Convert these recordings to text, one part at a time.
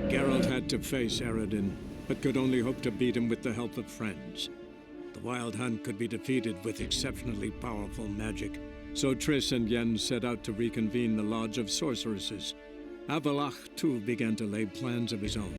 Geralt had to face Eredin, but could only hope to beat him with the help of friends. The Wild Hunt could be defeated with exceptionally powerful magic, so Triss and Yen set out to reconvene the Lodge of Sorceresses. Avalach, too, began to lay plans of his own.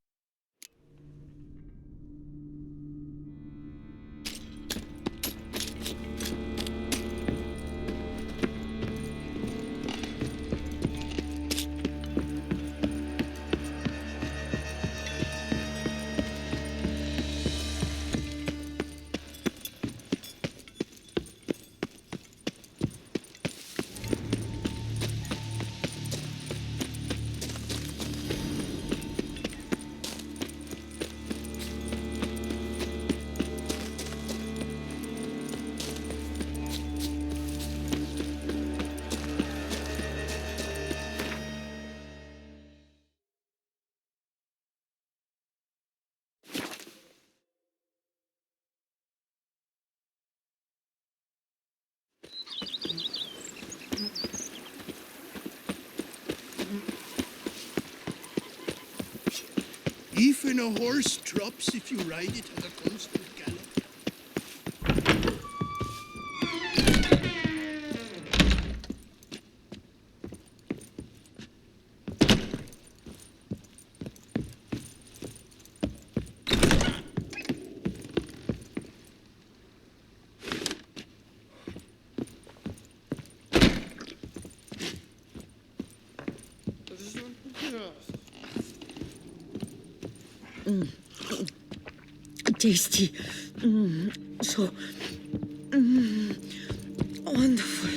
Even a horse drops if you ride it at a constant gallop. Tasty. So wonderful.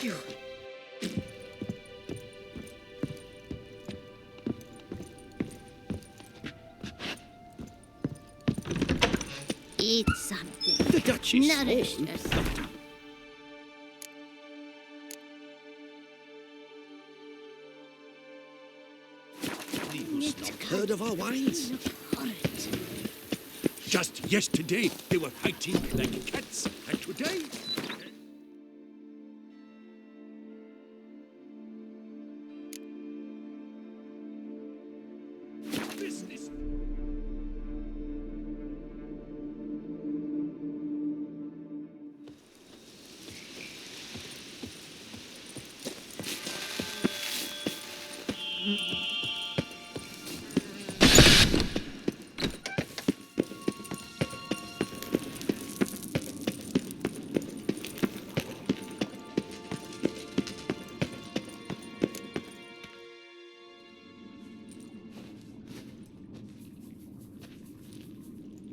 You. Eat something. The Duchy's Nourish small. yourself. You've not heard of our wines? Horrid. Just yesterday, they were fighting like cats, and today... Business.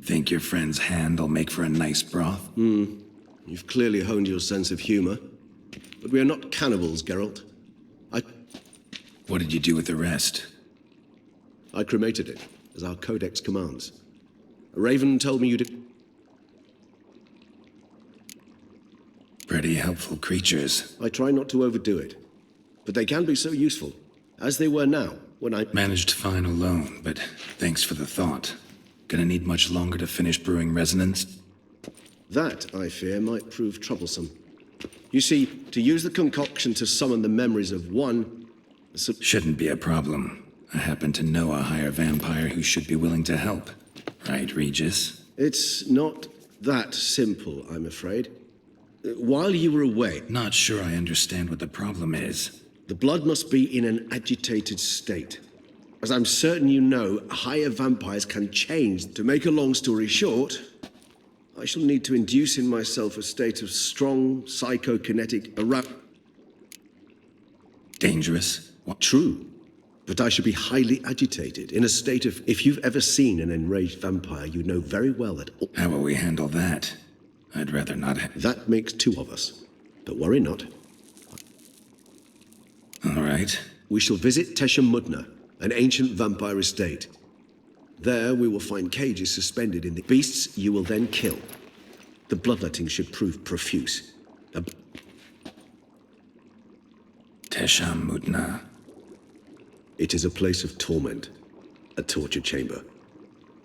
Think your friend's hand will make for a nice broth? You've clearly honed your sense of humor. But we are not cannibals, Geralt. What did you do with the rest? I cremated it, as our codex commands. A raven told me you did... Pretty helpful creatures. I try not to overdo it. But they can be so useful, as they were now, when I... Managed fine alone, but thanks for the thought. Gonna need much longer to finish brewing resonance? That, I fear, might prove troublesome. You see, to use the concoction to summon the memories of one... Shouldn't be a problem. I happen to know a higher vampire who should be willing to help. Right, Regis? It's not that simple, I'm afraid. While you were away, Not sure I understand what the problem is. the blood must be in an agitated state. As I'm certain you know, higher vampires can change. To make a long story short, I shall need to induce in myself a state of strong psychokinetic arousal. Dangerous? What? True, but I should be highly agitated, in a state of... If you've ever seen an enraged vampire, you know very well that... How will we handle that? I'd rather not That makes two of us. But worry not. All right. We shall visit Teshem Mudna, an ancient vampire estate. There we will find cages suspended in the beasts you will then kill. The bloodletting should prove profuse. Tesham Mudna. It is a place of torment, a torture chamber.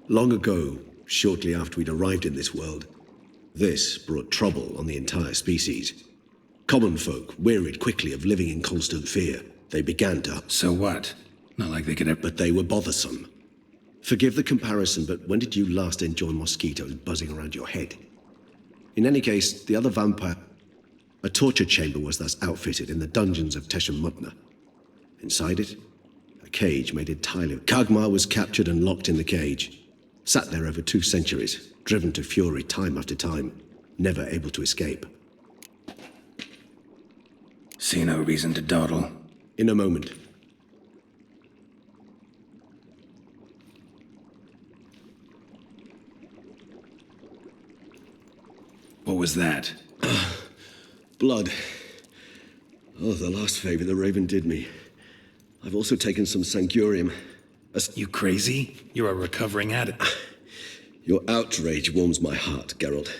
Long ago, shortly after we'd arrived in this world, this brought trouble on the entire species. Common folk wearied quickly of living in constant fear. They began to... So what? Not like they could have... But they were bothersome. Forgive the comparison, but when did you last enjoy mosquitoes buzzing around your head? In any case, the other vampire... A torture chamber was thus outfitted in the dungeons of Teshem Mudna. Inside it, a cage made entirely... Kagmar was captured and locked in the cage. Sat there over 2 centuries, driven to fury time after time, never able to escape. See no reason to dawdle. In a moment. What was that? Blood. Oh, the last favor the Raven did me. I've also taken some Sangurium. You crazy? You're a recovering addict. Your outrage warms my heart, Geralt.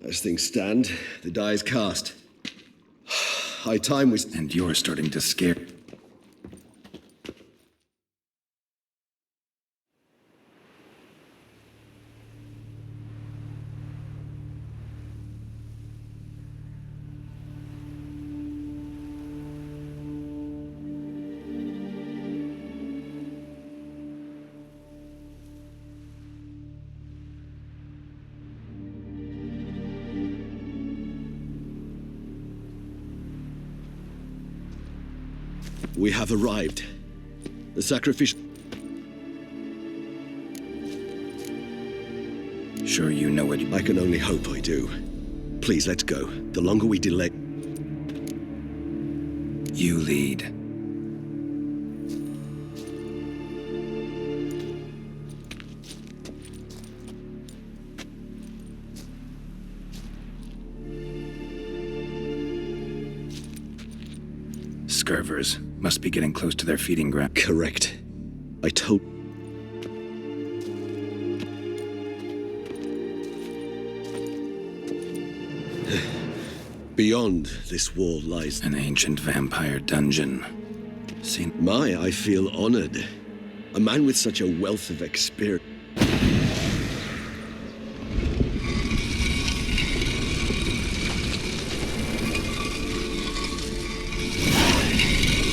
As things stand, the die is cast. High time we... And you're starting to scare... We have arrived. The sacrificial... Sure you know what... I can only hope I do. Please, let's go. The longer we delay... You lead. Scurvers. Must be getting close to their feeding ground. Correct. I told... Beyond this wall lies... An ancient vampire dungeon. Seen... I feel honored. A man with such a wealth of experience.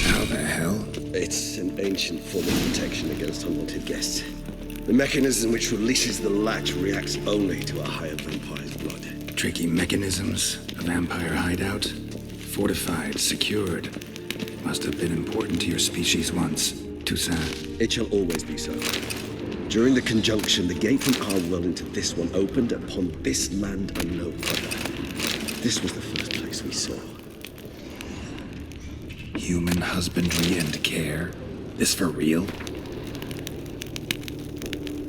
How the hell? It's an ancient form of protection against unwanted guests. The mechanism which releases the latch reacts only to a higher vampire's blood. Tricky mechanisms. A vampire hideout. Fortified, secured. Must have been important to your species once. Touissant. It shall always be so. During the conjunction, the gate from our world into this one opened upon this land and no other. This was the first place we saw. Human husbandry and care. This for real?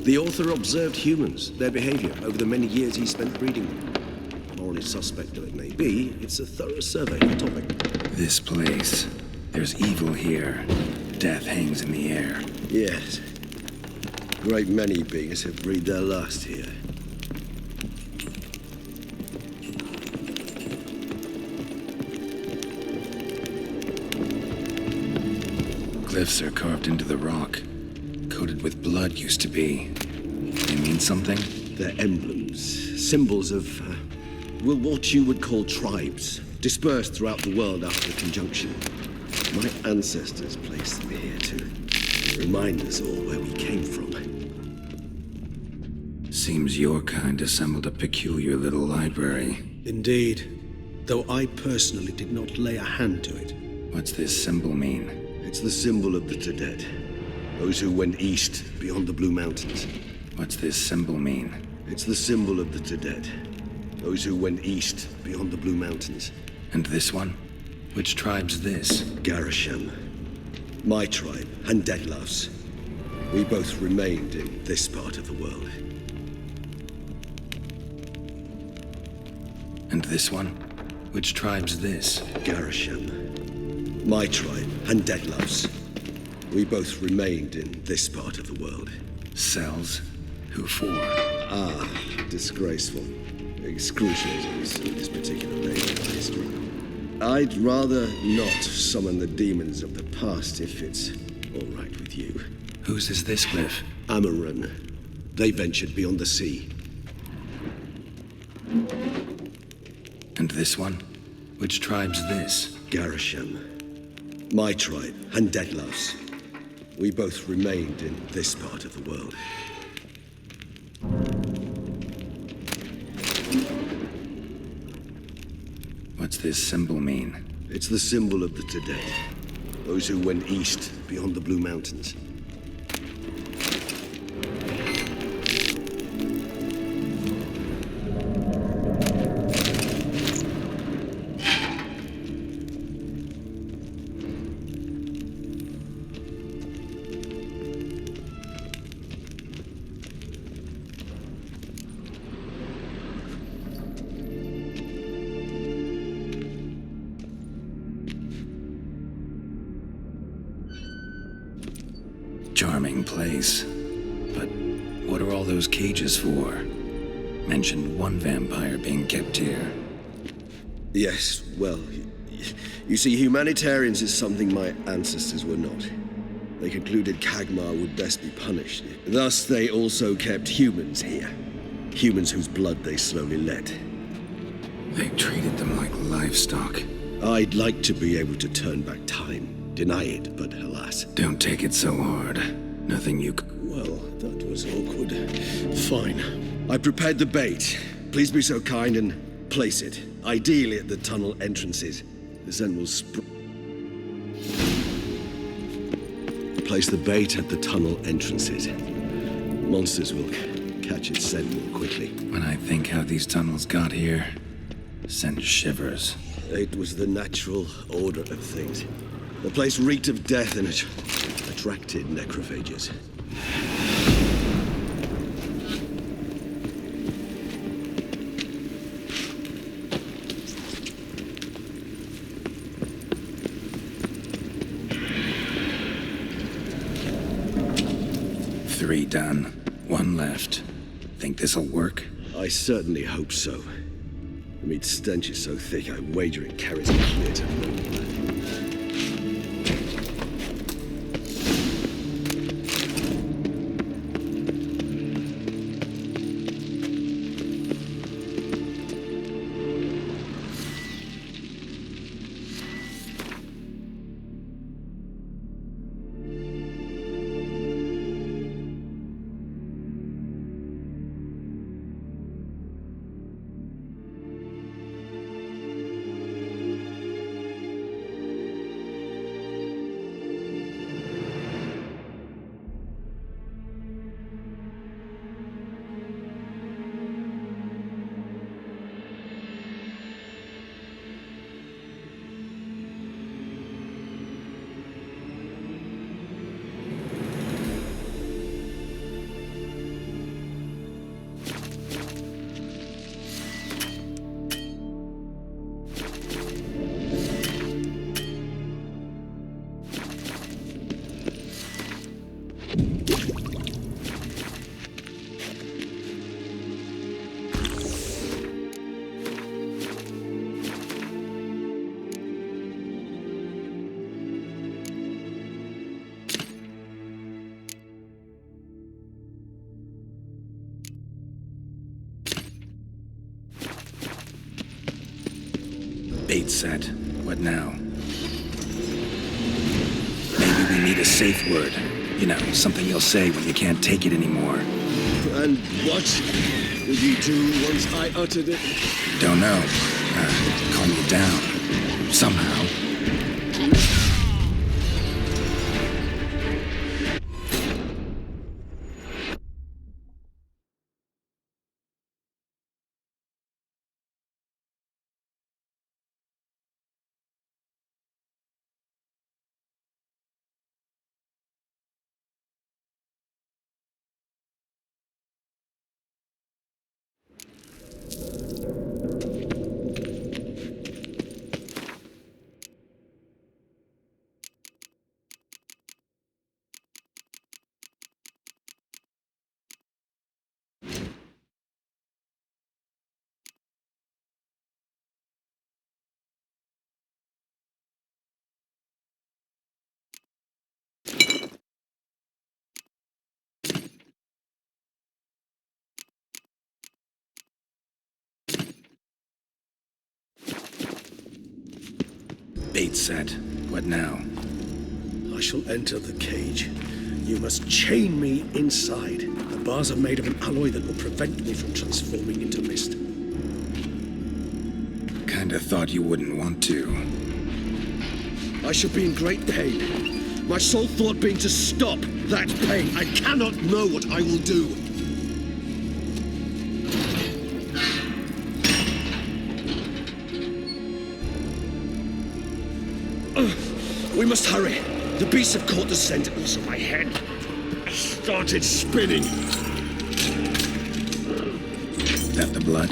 The author observed humans, their behavior, over the many years he spent breeding them. Morally suspect though it may be, it's a thorough survey of the topic. This place. There's evil here. Death hangs in the air. Yes. Great many beings have breathed their last here. Glyphs are carved into the rock. Coated with blood used to be. They mean something? They're emblems, symbols of, well, what you would call tribes. dispersed throughout the world after the conjunction. My ancestors placed them here to remind us all where we came from. Seems your kind assembled a peculiar little library. Indeed, though I personally did not lay a hand to it. What's this symbol mean? It's the symbol of the Tedet, those who went east beyond the Blue Mountains. What's this symbol mean? It's the symbol of the Tedet, those who went east beyond the Blue Mountains. And this one? Which tribe's this? Garasham, my tribe, and Detlef's. We both remained in this part of the world. And this one? Which tribe's this? Garasham, my tribe, and Detlef's. We both remained in this part of the world. Cells? Who for? Ah, disgraceful. Excruciating this particular phase of history. I'd rather not summon the demons of the past if it's all right with you. Whose is this cliff? Amaran. They ventured beyond the sea. And this one? Which tribe's this? Garasham, my tribe, and Detlef's. We both remained in this part of the world. What's this symbol mean? It's the symbol of the Tedet, those who went east beyond the Blue Mountains. Charming place. But what are all those cages for? Mentioned one vampire being kept here. Yes, well, you see, humanitarians is something my ancestors were not. They concluded Kagmar would best be punished. Thus, they also kept humans here. Humans whose blood they slowly let. They treated them like livestock. I'd like to be able to turn back time. Deny it, but alas. Don't take it so hard. Nothing you c- Well, that was awkward. Fine. I prepared the bait. Please be so kind and place it. Ideally at the tunnel entrances. The Zen will place the bait at the tunnel entrances. Monsters will catch its scent more quickly. When I think how these tunnels got here, send shivers. It was the natural order of things. The place reeked of death and it attracted necrophages. Three done. One left. Think this'll work? I certainly hope so. The meat stench is so thick, I wager it carries a clear to no blood. Bait set. What now? Maybe we need a safe word. You know, something you'll say when you can't take it anymore. And what would you do once I uttered it? Don't know. Calm you down. Somehow. Bait set. What now? I shall enter the cage. You must chain me inside. The bars are made of an alloy that will prevent me from transforming into mist. Kinda thought you wouldn't want to. I shall be in great pain. My sole thought being to stop that pain. I cannot know what I will do. We must hurry. The beasts have caught the scent, and also my head started spinning. That the blood?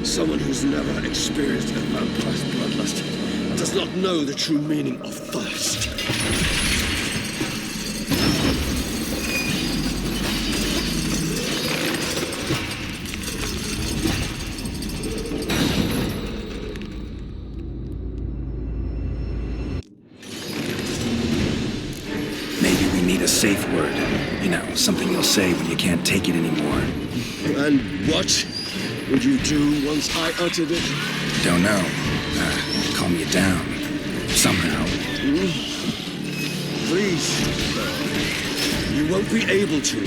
Someone who's never experienced a vampire's bloodlust does not know the true meaning of thirst. A safe word. You know, something you'll say when you can't take it anymore. And what would you do once I uttered it? Don't know. Calm you down. Somehow. Please. You won't be able to.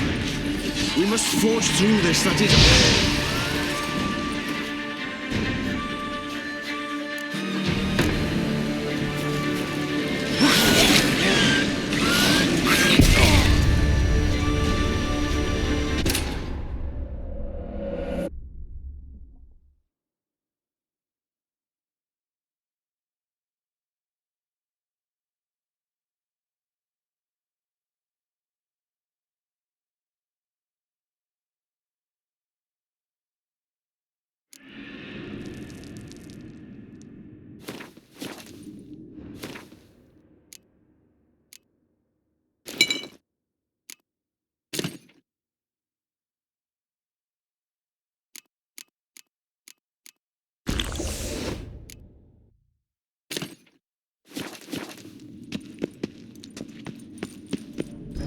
We must forge through this, that is all.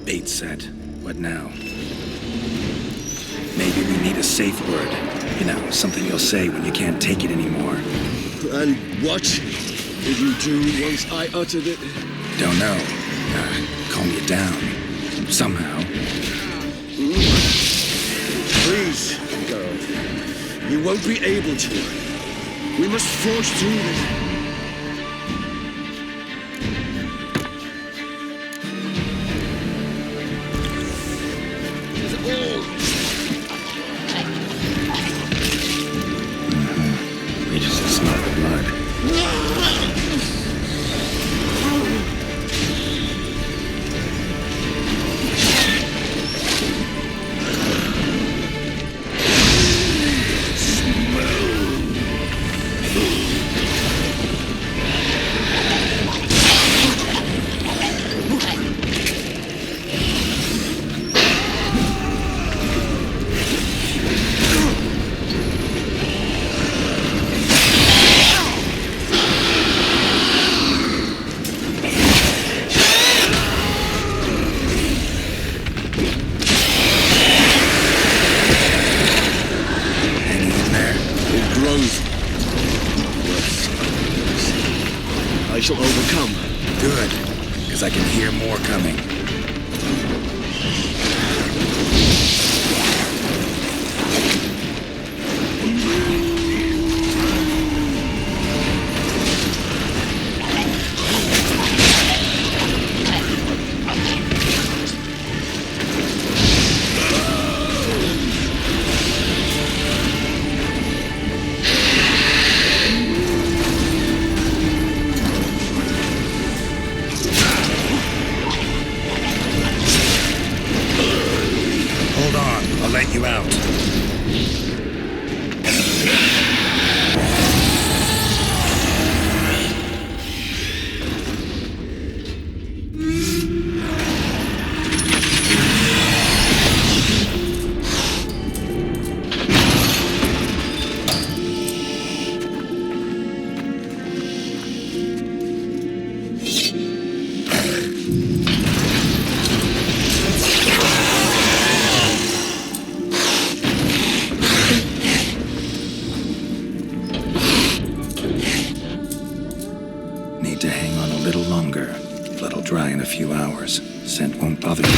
Bait set. What now? Maybe we need a safe word. You know, something you'll say when you can't take it anymore. And what did you do once I uttered it? Don't know. Calm you down. Somehow. Please, girl. You won't be able to. We must forge through this. I shall overcome. Good, because I can hear more coming. Hold on, I'll let you out. Need to hang on a little longer. Blood'll dry in a few hours. Scent won't bother you.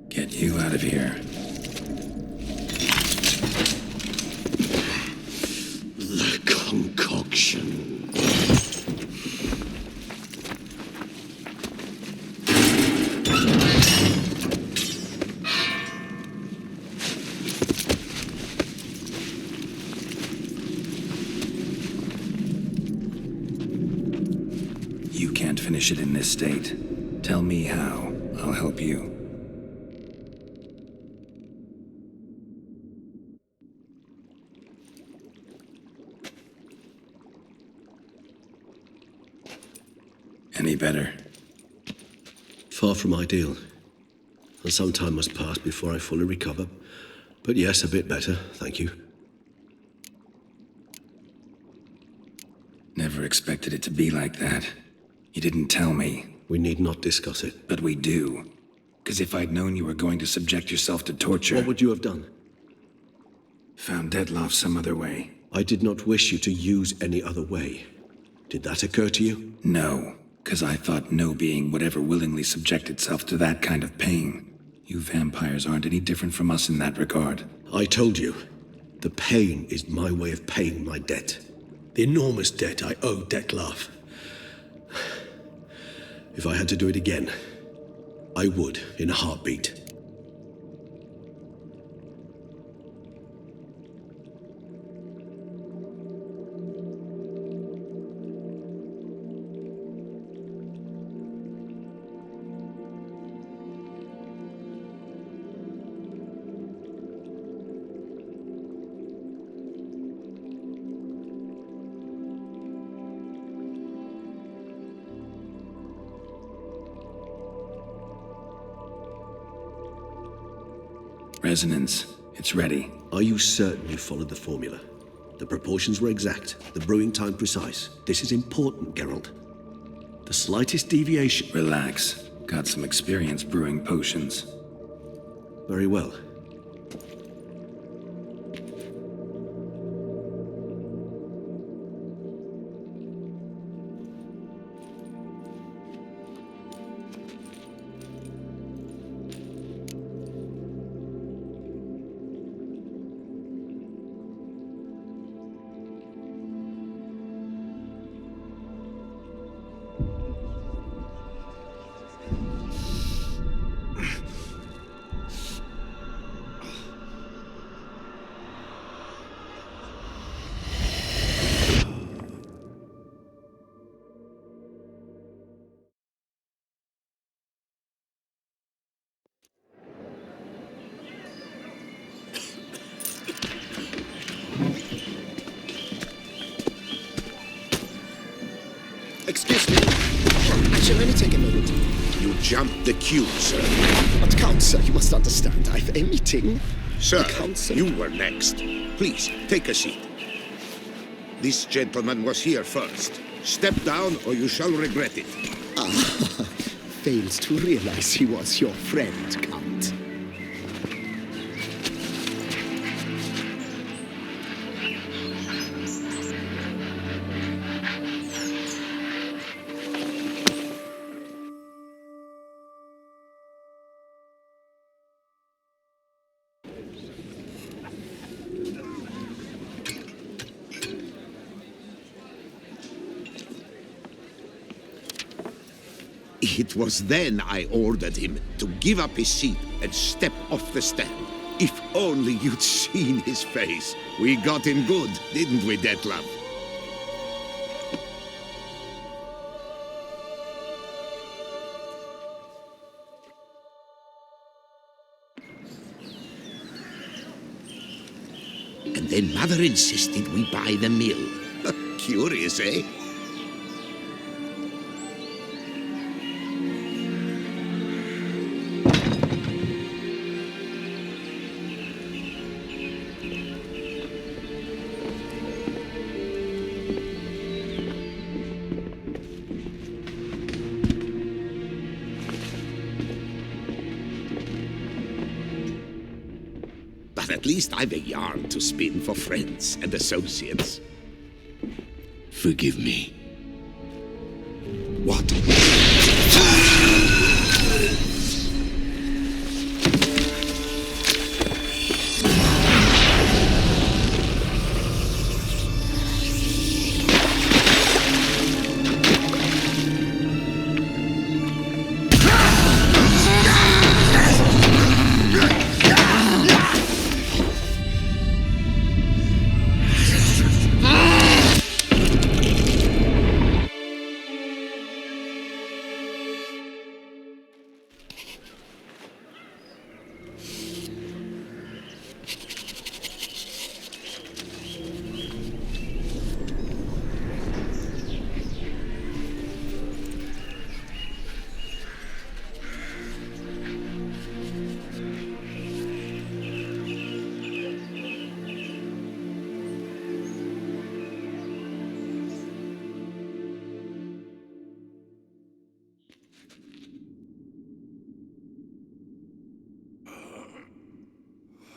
Get you out of here. The concoction. You can't finish it in this state. Tell me how. I'll help you. Any better? Far from ideal. And some time must pass before I fully recover. But yes, a bit better, thank you. Never expected it to be like that. You didn't tell me. We need not discuss it. But we do. Because if I'd known you were going to subject yourself to torture... What would you have done? Found Dettlaff some other way. I did not wish you to use any other way. Did that occur to you? No, because I thought no being would ever willingly subject itself to that kind of pain. You vampires aren't any different from us in that regard. I told you, the pain is my way of paying my debt. The enormous debt I owe Dettlaff. If I had to do it again, I would, in a heartbeat. Resonance. It's ready. Are you certain you followed the formula? The proportions were exact, the brewing time precise. This is important, Geralt. The slightest deviation... Relax. Got some experience brewing potions. Very well. Excuse me. Actually, let me take a moment. You jumped the queue, sir. But Count, sir, you must understand. I've a meeting. Sir, The council. you were next. Please, take a seat. This gentleman was here first. Step down or you shall regret it. Fails to realize he was your friend, Count. It was then I ordered him to give up his seat and step off the stand. If only you'd seen his face. We got him good, didn't we, Detlef? And then Mother insisted we buy the mill. Curious, eh? But at least I've a yarn to spin for friends and associates. Forgive me. What?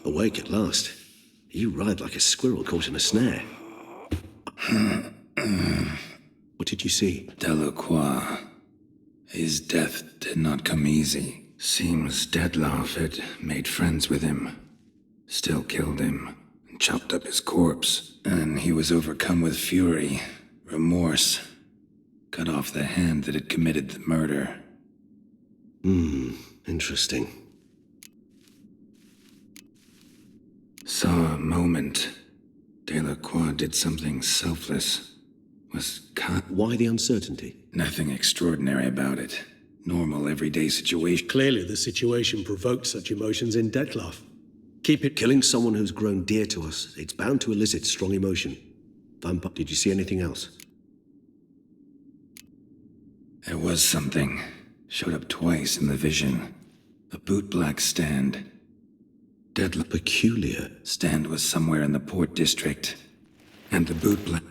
Awake at last. You ride like a squirrel caught in a snare. What did you see? Delacroix. His death did not come easy. Seems Detlef had made friends with him. Still killed him, and chopped up his corpse. And he was overcome with fury, remorse. Cut off the hand that had committed the murder. Interesting. Saw a moment. Delacroix did something selfless. Was caught. Why the uncertainty? Nothing extraordinary about it. Normal, everyday situation. Clearly the situation provoked such emotions in Detlef. Keep it... Killing someone who's grown dear to us, it's bound to elicit strong emotion. Vampire, did you see anything else? There was something. Showed up twice in the vision. A bootblack stand. Detlef. Peculiar. Stand was somewhere in the port district. And the bootblack...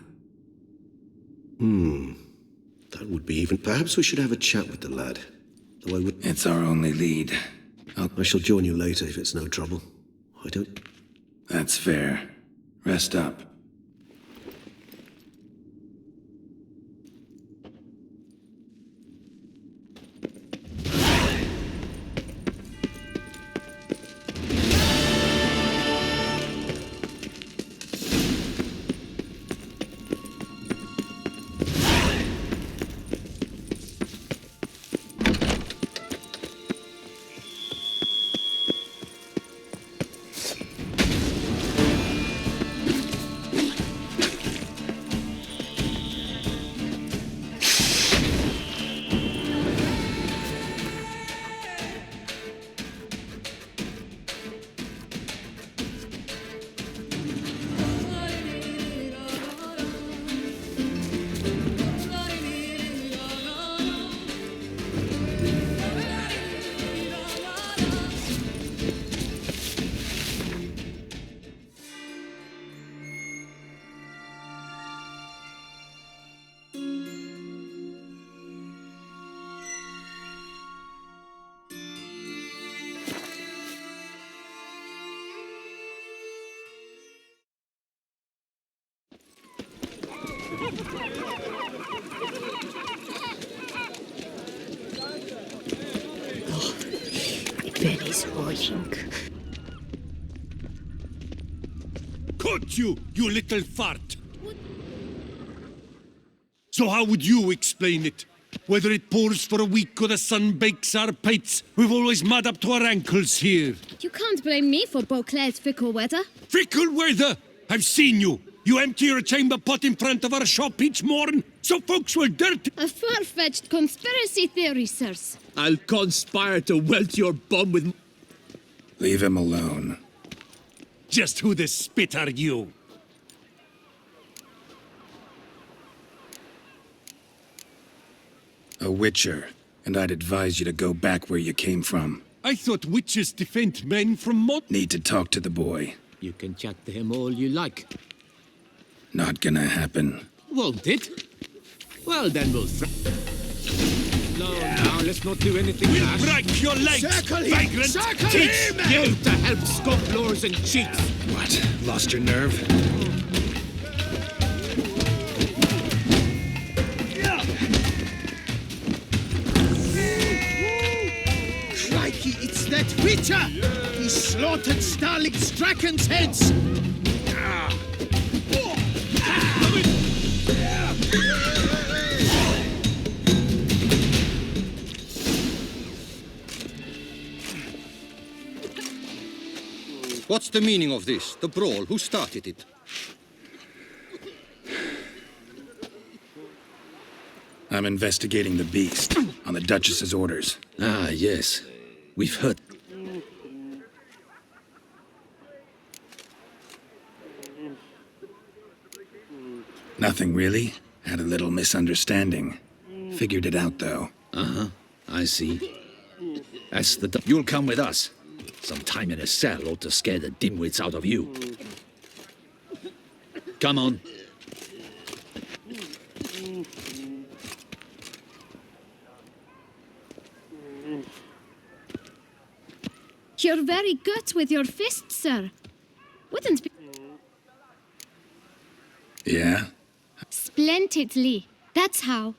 That would be even... Perhaps we should have a chat with the lad. Though I would... It's our only lead. I shall join you later if it's no trouble. I don't... That's fair. Rest up. Oh, my belly's rolling. Caught you, you little fart! So how would you explain it? Whether it pours for a week or the sun bakes our pates, we've always mud up to our ankles here. You can't blame me for Beauclair's fickle weather. Fickle weather! I've seen you! You empty your chamber pot in front of our shop each morn, so folks will dirt. A far-fetched conspiracy theory, sirs. I'll conspire to welt your bum with... Leave him alone. Just who the spit are you? A witcher, and I'd advise you to go back where you came from. I thought witches defend men from mod... Need to talk to the boy. You can chat to him all you like. Not gonna happen. Won't it? Well, then we'll... No, now, let's not do anything We'll rash. break your legs, Circle him! vagrant! Circle Teach him! You to help scofflaws and cheats! What? Lost your nerve? Crikey, it's that witcher! He slaughtered Starling Strachan's heads! What's the meaning of this? The brawl? Who started it? I'm investigating the beast, on the Duchess's orders. Ah, yes. We've heard. Nothing really. Had a little misunderstanding. Figured it out, though. Uh-huh. I see. That's the... You'll come with us. Some time in a cell ought to scare the dimwits out of you. Come on. You're very good with your fists, sir. Wouldn't be... Yeah? Splendidly. That's how.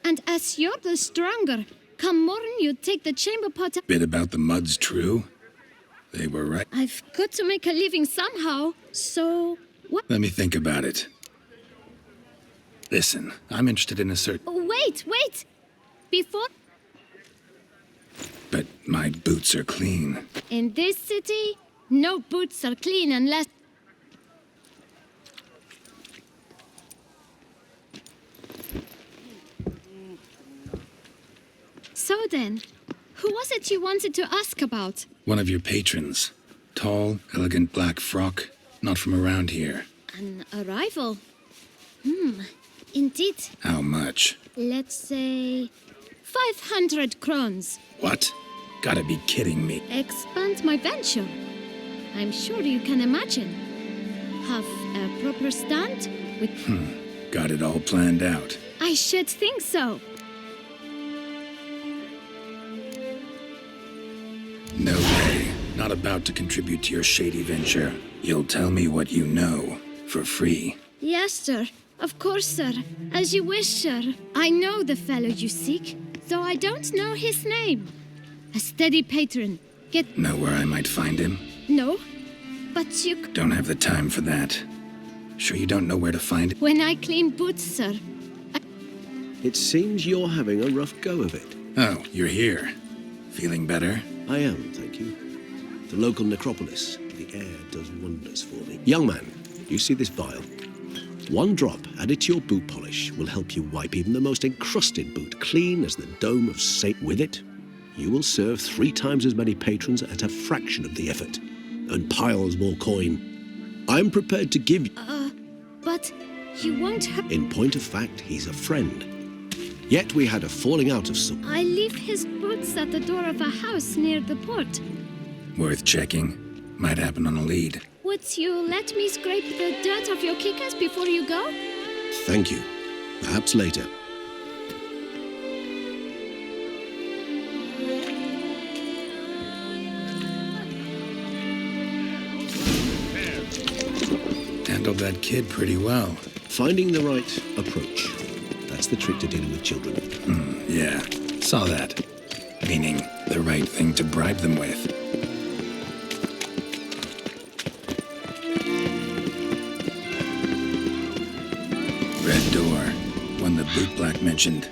And as you're the stronger, come morn you take the chamber pot... Bit about the mud's true? They were right. I've got to make a living somehow, so... What? Let me think about it. Listen, I'm interested in a certain... Oh, wait! Before... But my boots are clean. In this city, no boots are clean unless... So then, who was it you wanted to ask about? One of your patrons. Tall, elegant black frock. Not from around here. An arrival? Indeed. How much? Let's say... 500 crowns. What? Gotta be kidding me. Expand my venture. I'm sure you can imagine. Have a proper stand with... Got it all planned out. I should think so. No way. Not about to contribute to your shady venture. You'll tell me what you know, for free. Yes, sir. Of course, sir. As you wish, sir. I know the fellow you seek, though I don't know his name. A steady patron. Know where I might find him? No, but you... Don't have the time for that. Sure you don't know where to find him? When I clean boots, sir. It seems you're having a rough go of it. Oh, you're here. Feeling better? I am, thank you. The local necropolis. The air does wonders for me. Young man, you see this vial? One drop added to your boot polish will help you wipe even the most encrusted boot clean as the dome of Saint. With it, you will serve 3 times as many patrons at a fraction of the effort, and piles more coin. I'm prepared to give you... But you won't have... In point of fact, he's a friend. Yet we had a falling out of some... I leave his boots at the door of a house near the port. Worth checking. Might happen on a lead. Would you let me scrape the dirt off your kickers before you go? Thank you. Perhaps later. Handled that kid pretty well. Finding the right approach. That's the trick to dealing with children. Yeah, saw that. Meaning, the right thing to bribe them with. Red door. One the bootblack mentioned.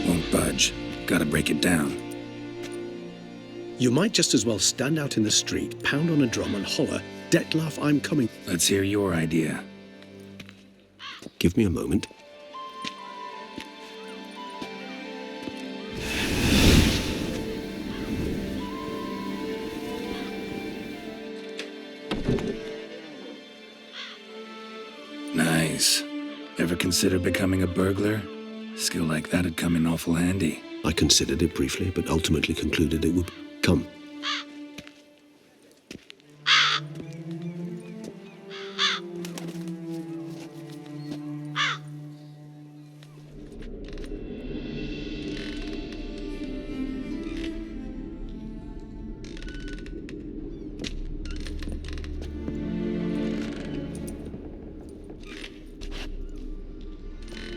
Won't budge. Gotta break it down. You might just as well stand out in the street, pound on a drum and holler, "Dettlaff, I'm coming." Let's hear your idea. Give me a moment. Nice. Ever consider becoming a burglar? Skill like that'd come in awful handy. I considered it briefly, but ultimately concluded it would come.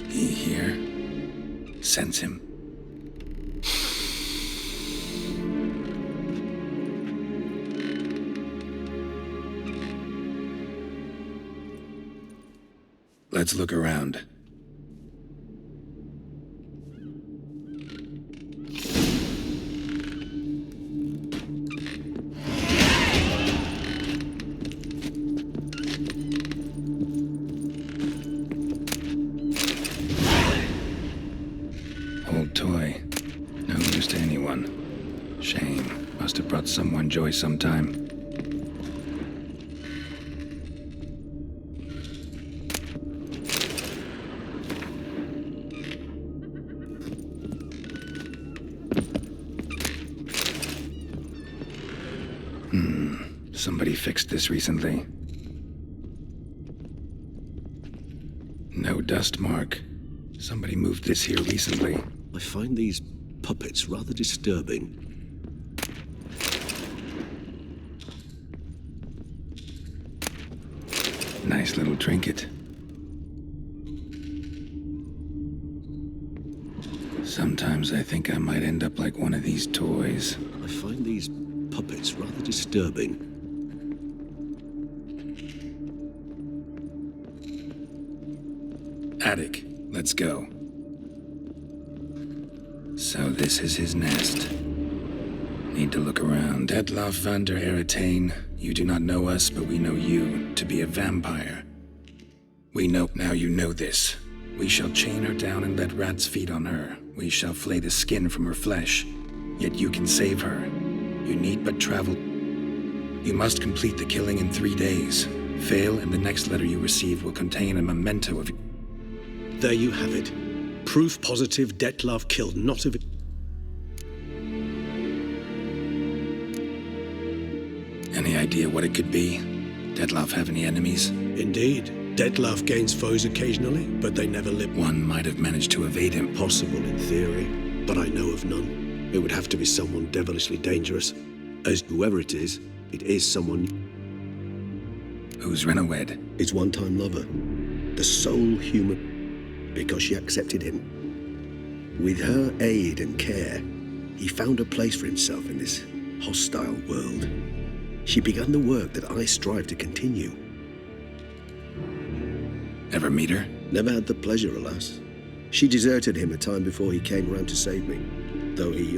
He here? Sense him. Let's look around. Old toy. No use to anyone. Shame. Must have brought someone joy sometime. Somebody fixed this recently. No dust mark. Somebody moved this here recently. I find these puppets rather disturbing. Nice little trinket. Sometimes I think I might end up like one of these toys. I find these puppets rather disturbing. Attic, let's go. So this is his nest. Need to look around. Dettlaff van der Eretain, you do not know us, but we know you to be a vampire. We know, now you know this. We shall chain her down and let rats feed on her. We shall flay the skin from her flesh. Yet you can save her. You need but travel. You must complete the killing in 3 days. Fail, and the next letter you receive will contain a memento of... There you have it. Proof positive Dettlaff killed not of it. Any idea what it could be? Dettlaff have any enemies? Indeed. Dettlaff gains foes occasionally, but they never live. One might have managed to evade him. Possible in theory, but I know of none. It would have to be someone devilishly dangerous. As whoever it is someone... Who's Renawed? His one-time lover. The sole human... because she accepted him. With her aid and care, he found a place for himself in this hostile world. She began the work that I strive to continue. Ever meet her? Never had the pleasure, alas. She deserted him a time before he came round to save me, though he...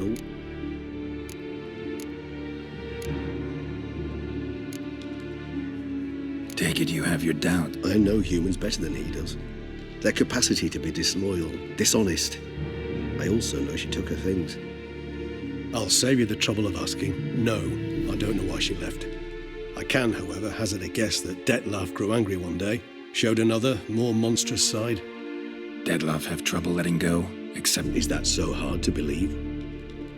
Take it you have your doubt. I know humans better than he does. Their capacity to be disloyal, dishonest. I also know she took her things. I'll save you the trouble of asking. No, I don't know why she left. I can, however, hazard a guess that Dettlaff grew angry one day, showed another, more monstrous side. Dettlaff have trouble letting go, except... Is that so hard to believe?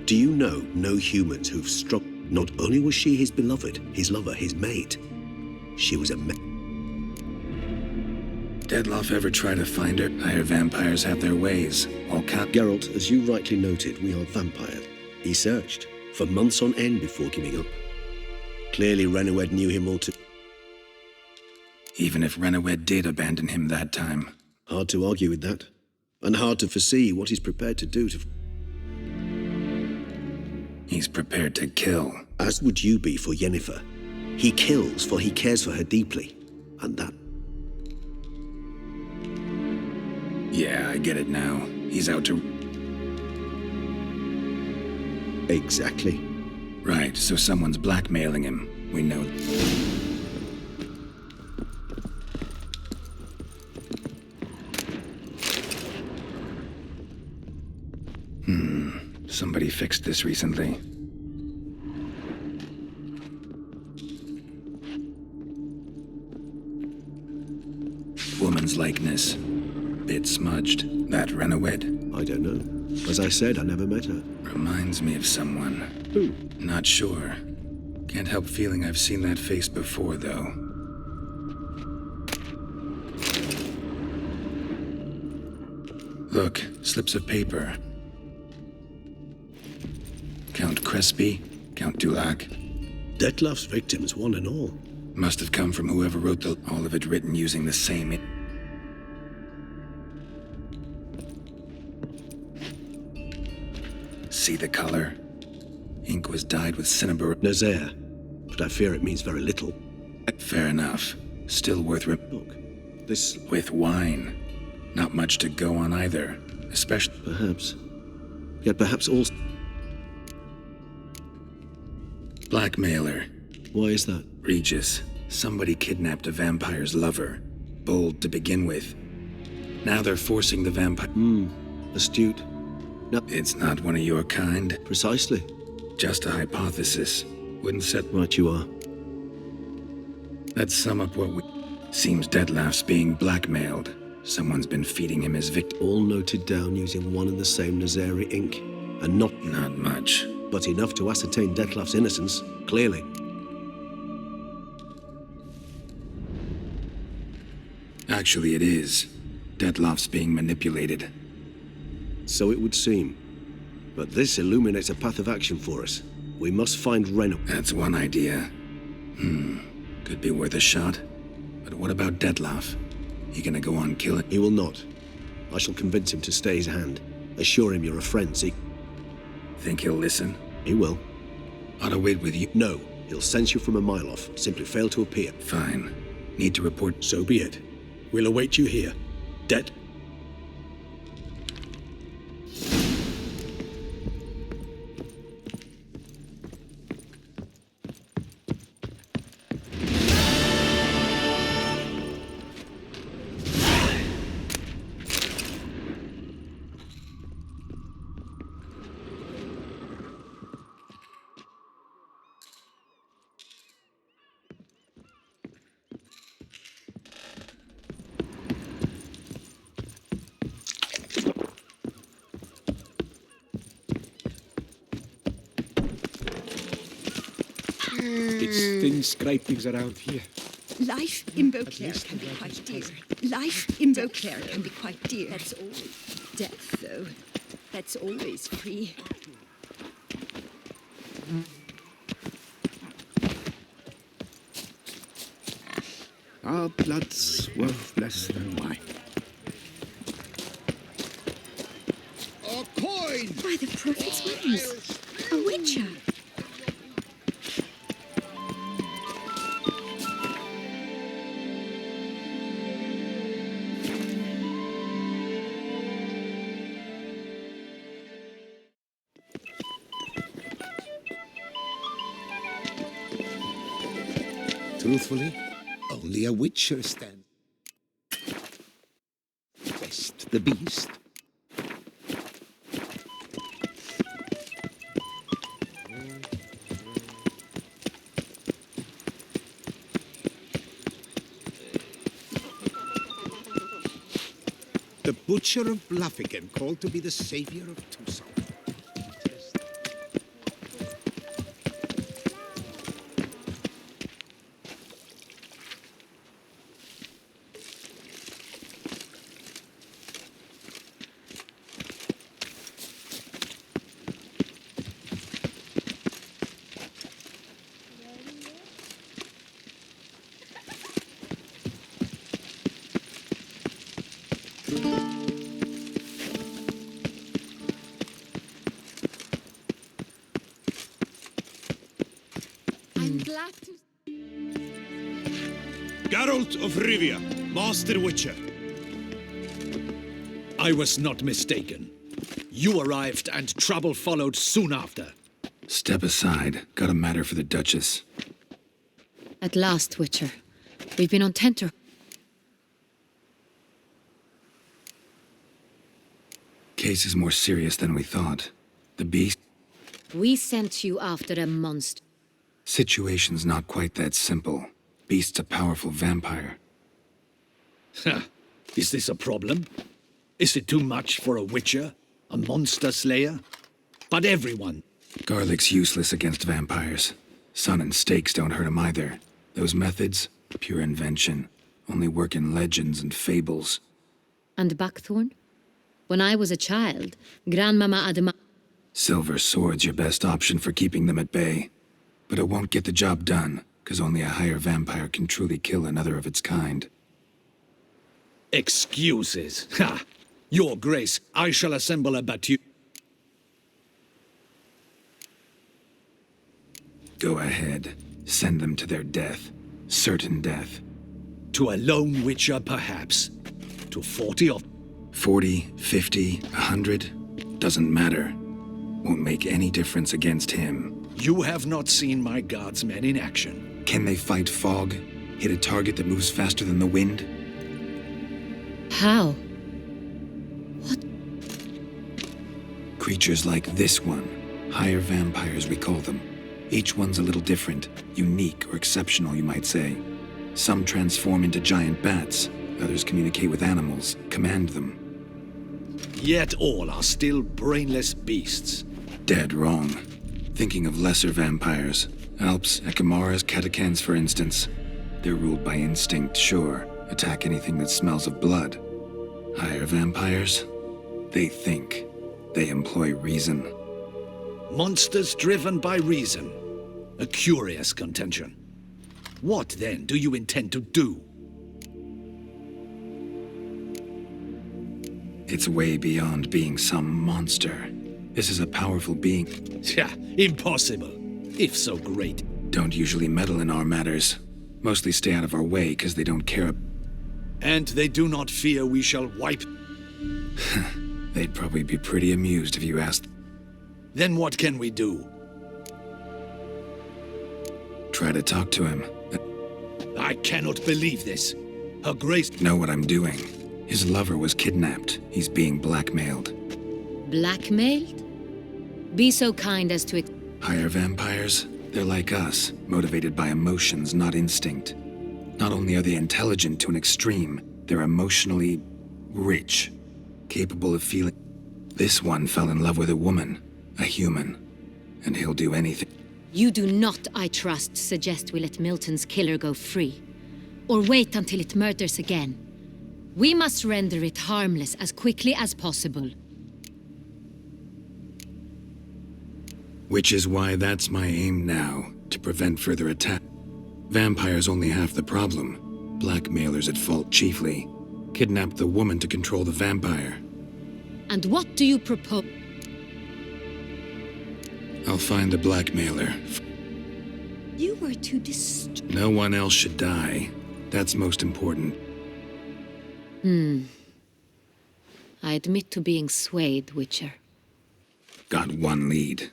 Do you know no humans who've struck... Not only was she his beloved, his lover, his mate, she was a Dettlaff ever try to find her? Higher vampires have their ways. All Geralt, as you rightly noted, we are vampires. He searched for months on end before giving up. Clearly, Renowed knew him all too. Even if Renowed did abandon him that time. Hard to argue with that. And hard to foresee what he's prepared to do to... He's prepared to kill. As would you be for Yennefer. He kills for he cares for her deeply. And that... Yeah, I get it now. He's out to... Exactly. Right, so someone's blackmailing him. We know... Somebody fixed this recently. Woman's likeness. Bit smudged. That Renowed? I don't know. As I said, I never met her. Reminds me of someone. Who? Not sure. Can't help feeling I've seen that face before, though. Look, slips of paper. Count Crespi, Count Dulac. Dettlaff's victims, one and all. Must have come from whoever wrote all of it written using the same... See the color? Ink was dyed with cinnabar... Nazaire, but I fear it means very little. Fair enough. Still worth... Look, this... With wine. Not much to go on either, especially... Perhaps. Yet perhaps also... Blackmailer. Why is that? Regis. Somebody kidnapped a vampire's lover. Bold to begin with. Now they're forcing the vampire... Astute. No. It's not one of your kind. Precisely. Just a hypothesis. Wouldn't set... Right you are. Let's sum up what we... Seems Dettlaff's being blackmailed. Someone's been feeding him his victim. All noted down using one and the same Nazari ink. And not... Not much. But enough to ascertain Dettlaff's innocence, clearly. Actually, it is. Dettlaff's being manipulated. So it would seem. But this illuminates a path of action for us. We must find Reno. That's one idea. Could be worth a shot. But what about Dettlaff? He gonna go on killing? He will not. I shall convince him to stay his hand. Assure him you're a friend, see? Think he'll listen? He will. Ought to wait with you? No. He'll sense you from a mile off. Simply fail to appear. Fine. Need to report. So be it. We'll await you here. Det. It's thin scrapings around here. Life in Beauclair can be quite dear. Life in Beauclair can be quite dear. That's always death, though. That's always free. Our blood's worth less than wine. A coin! By the prophet's wings. A witcher. Truthfully, only a witcher stands. Best the beast. The Butcher of Bluffigan, called to be the savior of Touissant. Geralt of Rivia, Master Witcher. I was not mistaken. You arrived and trouble followed soon after. Step aside. Got a matter for the Duchess. At last, Witcher. We've been on tenter. Case is more serious than we thought. The beast... We sent you after a monster. Situation's not quite that simple. Beast's a powerful vampire. Ha! Is this a problem? Is it too much for a Witcher? A monster slayer? But everyone... Garlic's useless against vampires. Sun and stakes don't hurt him either. Those methods, pure invention. Only work in legends and fables. And Buckthorn? When I was a child, Grandmama Adama... Silver sword's your best option for keeping them at bay. But it won't get the job done, because only a higher vampire can truly kill another of its kind. Excuses. Ha! Your Grace, I shall assemble a battue. Go ahead. Send them to their death. Certain death. To a lone Witcher, perhaps. To 40 or... 40, 50, 100? Doesn't matter. Won't make any difference against him. You have not seen my guardsmen in action. Can they fight fog? Hit a target that moves faster than the wind? How? Creatures like this one. Higher vampires, we call them. Each one's a little different. Unique or exceptional, you might say. Some transform into giant bats. Others communicate with animals, command them. Yet all are still brainless beasts. Dead wrong. Thinking of lesser vampires. Alps, Ekamaras, Catacans, for instance. They're ruled by instinct, sure. Attack anything that smells of blood. Higher vampires? They think. They employ reason. Monsters driven by reason. A curious contention. What, then, do you intend to do? It's way beyond being some monster. This is a powerful being. Yeah, impossible. If so great. Don't usually meddle in our matters. Mostly stay out of our way, because they don't care. And they do not fear we shall wipe... They'd probably be pretty amused if you asked. Then what can we do? Try to talk to him. I cannot believe this. Her Grace... Know what I'm doing. His lover was kidnapped. He's being blackmailed. Blackmailed? Be so kind as to... Higher vampires? They're like us, motivated by emotions, not instinct. Not only are they intelligent to an extreme, they're emotionally rich, capable of feeling. This one fell in love with a woman, a human, and he'll do anything. You do not, I trust, suggest we let Milton's killer go free, or wait until it murders again. We must render it harmless as quickly as possible. Which is why that's my aim now, to prevent further attack. Vampires only half the problem. Blackmailers at fault chiefly. Kidnap the woman to control the vampire. And what do you propose? I'll find the blackmailer. You were too distraught. No one else should die. That's most important. I admit to being swayed, Witcher. Got one lead.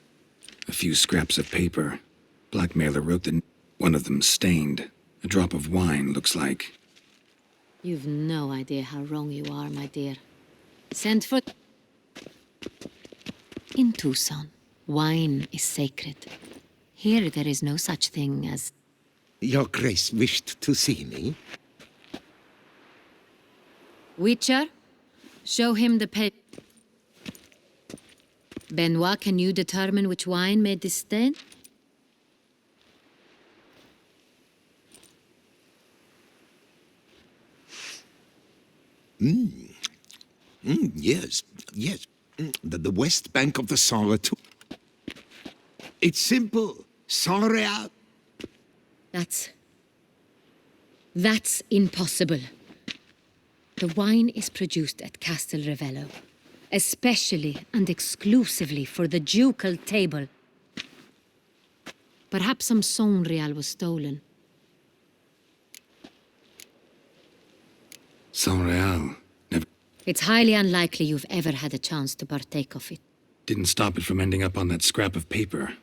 A few scraps of paper. Blackmailer wrote one of them stained. A drop of wine, looks like. You've no idea how wrong you are, my dear. Send for... In Touissant, wine is sacred. Here there is no such thing as... Your Grace wished to see me? Witcher, show him the paper. Benoit, can you determine which wine made this stain? Yes. The west bank of the Sarre too. It's simple. Sarre. That's impossible. The wine is produced at Castel Ravello, especially and exclusively for the ducal table. Perhaps some Sonreal was stolen. Saint-Réal. Never It's highly unlikely you've ever had a chance to partake of it. didn't stop it from ending up on that scrap of paper.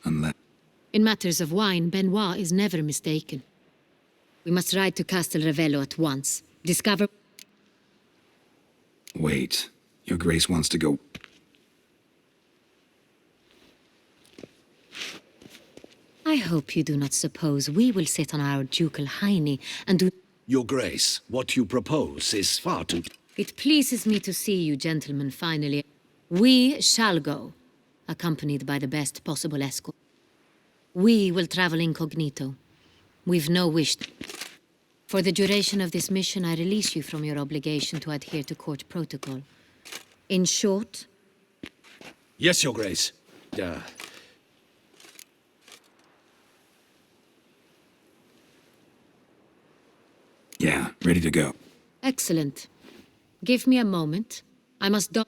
Unless... In matters of wine, Benoit is never mistaken. We must ride to Castel Revello at once. Discover... Wait. Your Grace wants to go... I hope you do not suppose we will sit on our ducal hiney and do... Your Grace, what you propose is far too... It pleases me to see you gentlemen finally. We shall go, accompanied by the best possible escort. We will travel incognito. We've no wish... For the duration of this mission, I release you from your obligation to adhere to court protocol. In short... Yes, Your Grace. Yeah, ready to go. Excellent. Give me a moment. I must do...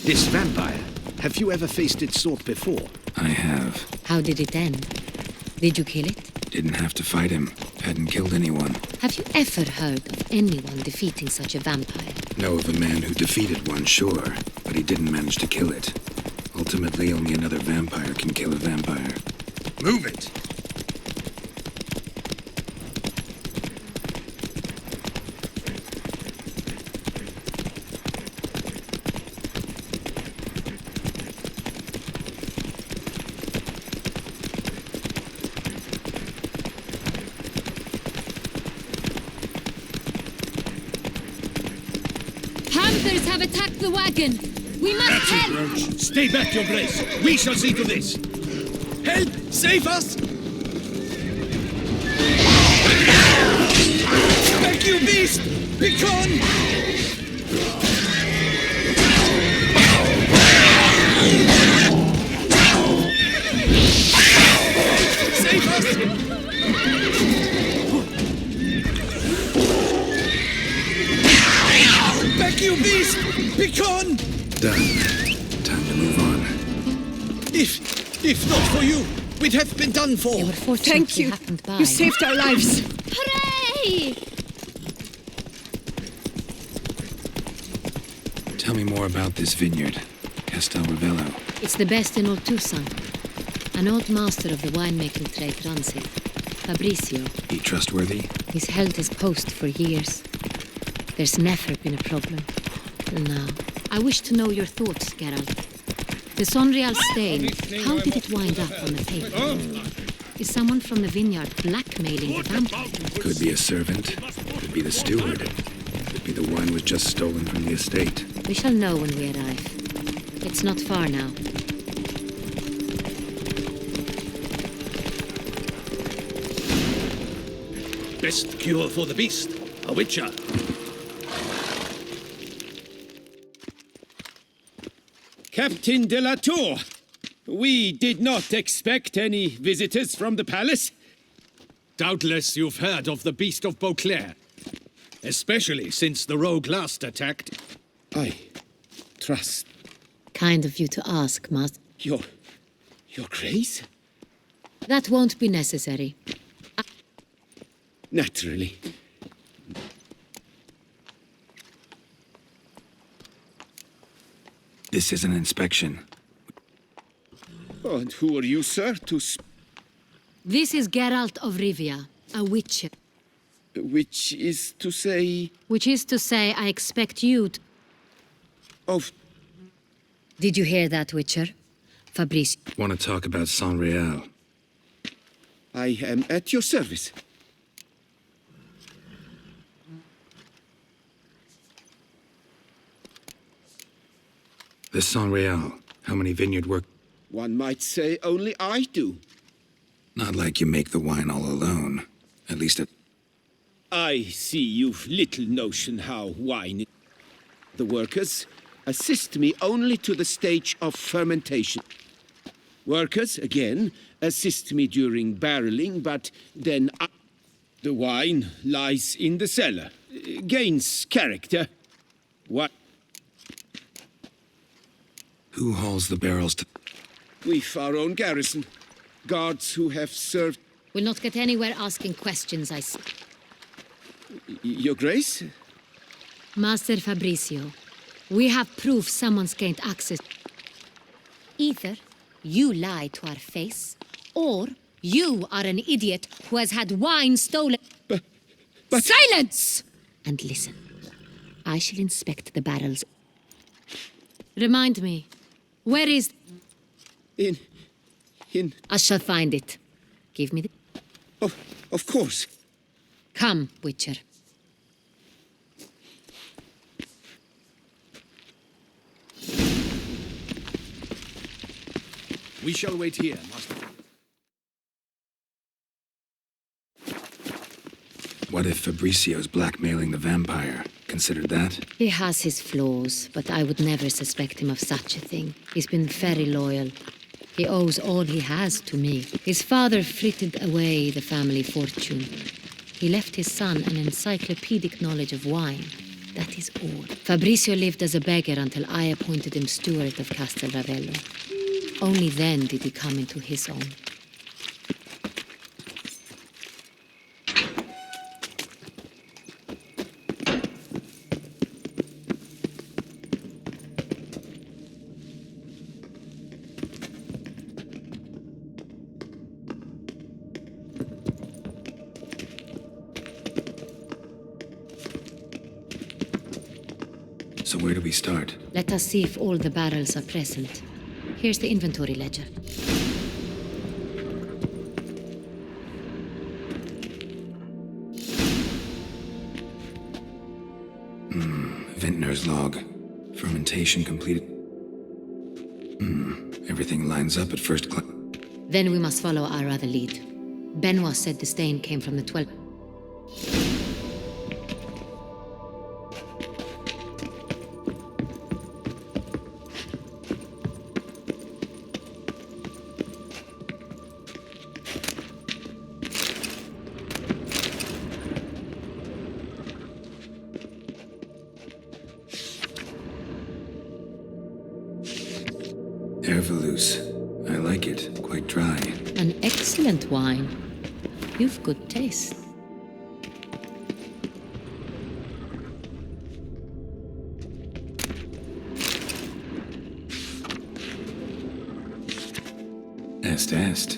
This vampire, have you ever faced its sort before? I have. How did it end? Did you kill it? Didn't have to fight him. Hadn't killed anyone. Have you ever heard of anyone defeating such a vampire? Know of a man who defeated one, sure, but he didn't manage to kill it. Ultimately, only another vampire can kill a vampire. Move it! Panthers have attacked the wagon. We must help. Roach. Stay back, Your Grace. We shall see to this. Help! Save us! Back, you beast! Begone! Save us! Back, you beast! Begone! Done. Time to move on. If not for you, we'd have been done for. They were fortunately Thank you. happened by. You saved our lives. Hooray! Tell me more about this vineyard. Castel Revello. It's the best in old Touissant. An old master of the winemaking trade runs it. Fabrizio. He trustworthy? He's held his post for years. There's never been a problem. Till now. I wish to know your thoughts, Geralt. The Saint-Réal stain, how did it wind up on the paper? Is someone from the vineyard blackmailing the vampire? Could be a servant. Could be the steward. Could be the wine was just stolen from the estate. We shall know when we arrive. It's not far now. Best cure for the beast. A witcher. Captain de la Tour, we did not expect any visitors from the palace. Doubtless you've heard of the Beast of Beauclair. Especially since the rogue last attacked. I trust Kind of you to ask, Master. your grace? That won't be necessary. Naturally. This is an inspection. Oh, and who are you, sir, This is Geralt of Rivia, a witcher. which is to say... Which is to say, I expect you to... Of... Did you hear that, Witcher? Fabrice. Want to talk about Saint-Réal? I am at your service. The Saint-Réal. How many vineyard work... One might say only I do. Not like you make the wine all alone. At least I see you've little notion how wine... The workers assist me only to the stage of fermentation. Workers, again, assist me during barreling, but then The wine lies in the cellar, gains character. What? Who hauls the barrels to... We've our own garrison. Guards who have served... We'll not get anywhere asking questions, I see. Your Grace? Master Fabricio, we have proof someone's gained access. Either you lie to our face, or you are an idiot who has had wine stolen. But... Silence! And listen. I shall inspect the barrels. Remind me, where is... In... I shall find it. Give me the... Of course. Come, Witcher. We shall wait here, Master. What if Fabricio's blackmailing the vampire? Considered that? He has his flaws, but I would never suspect him of such a thing. He's been very loyal. He owes all he has to me. His father frittered away the family fortune. He left his son an encyclopedic knowledge of wine. That is all. Fabricio lived as a beggar until I appointed him steward of Castel Ravello. Only then did he come into his own. So where do we start? Let us see if all the barrels are present. Here's the inventory ledger. Vintner's log. Fermentation completed. Everything lines up at first glance. Then we must follow our other lead. Benoit said the stain came from the 12... Herveloos. I like it. Quite dry. An excellent wine. You've good taste. Est.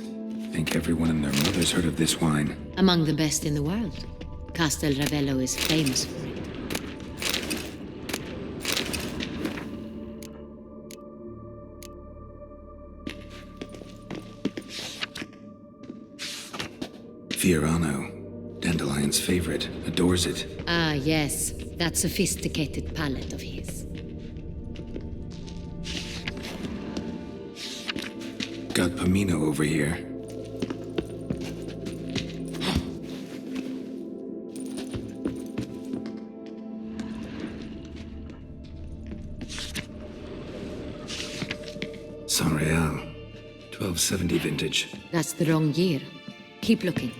Think everyone and their mother's heard of this wine. Among the best in the world. Castel Ravello is famous for it. Fiorano. Dandelion's favorite. Adores it. Ah, yes. That sophisticated palate of his. Got Pomino over here. San Real. 1270 vintage. That's the wrong year. Keep looking.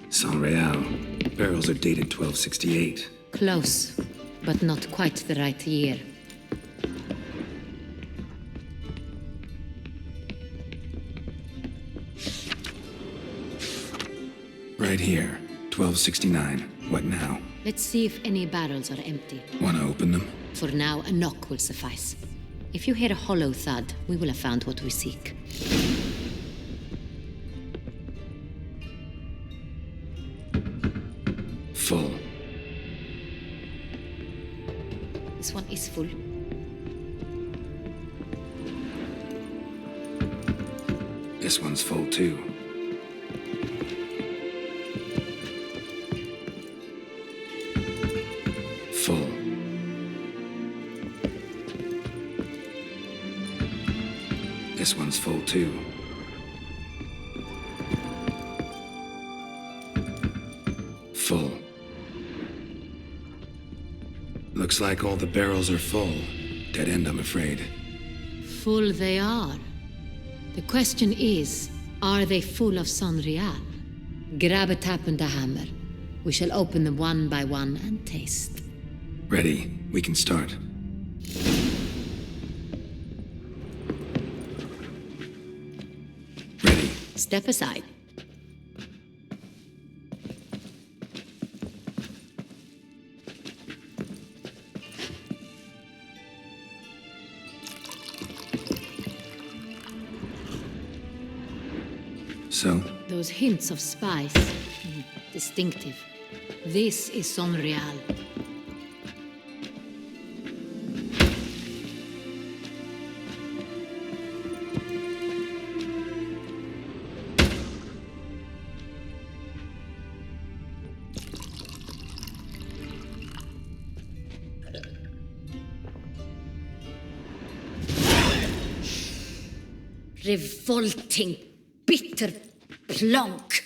San Real. Barrels are dated 1268. Close, but not quite the right year. Right here. 1269. What now? Let's see if any barrels are empty. Wanna open them? For now, a knock will suffice. If you hear a hollow thud, we will have found what we seek. Full. full. This one's full too. Full. This one's full too. Full. Looks like all the barrels are full. Dead end, I'm afraid. Full they are. The question is, are they full of Sonreal? Grab a tap and a hammer. We shall open them one by one and taste. Ready. We can start. Ready. Step aside. So? Those hints of spice. Distinctive. This is Sonreal. Revolting, bitter plonk.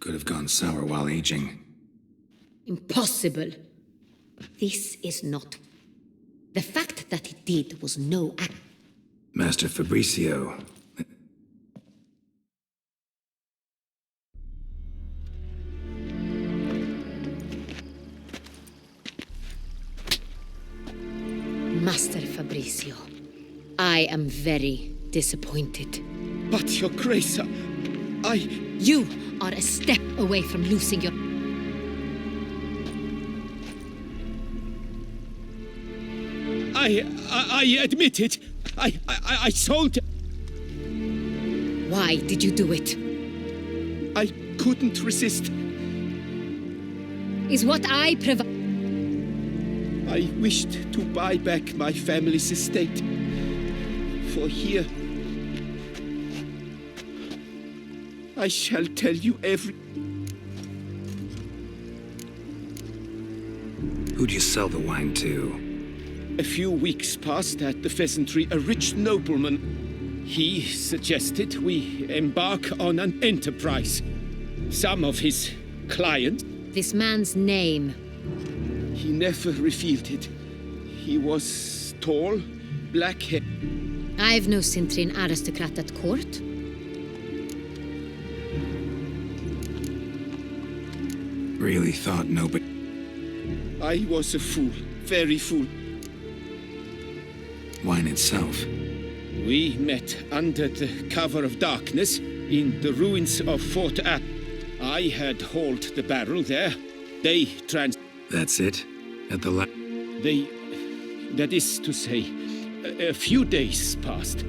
Could have gone sour while aging. Impossible. This is not. The fact that it did was no act. Master Fabricio. Master Fabricio, I am very disappointed. But, Your Grace, You are a step away from losing your... I admit it. I sold... Why did you do it? I couldn't resist. Is what I provide... I wished to buy back my family's estate. For here... I shall tell you every... Who'd you sell the wine to? A few weeks past at the pheasantry, a rich nobleman. He suggested we embark on an enterprise. Some of his clients... This man's name. He never revealed it. He was tall, black-haired. I've no Cintrin aristocrat at court. Really thought nobody... I was a fool, very fool. Wine itself. We met under the cover of darkness in the ruins of Fort App. I had hauled the barrel there. They That's it? At the that is to say, a few days passed.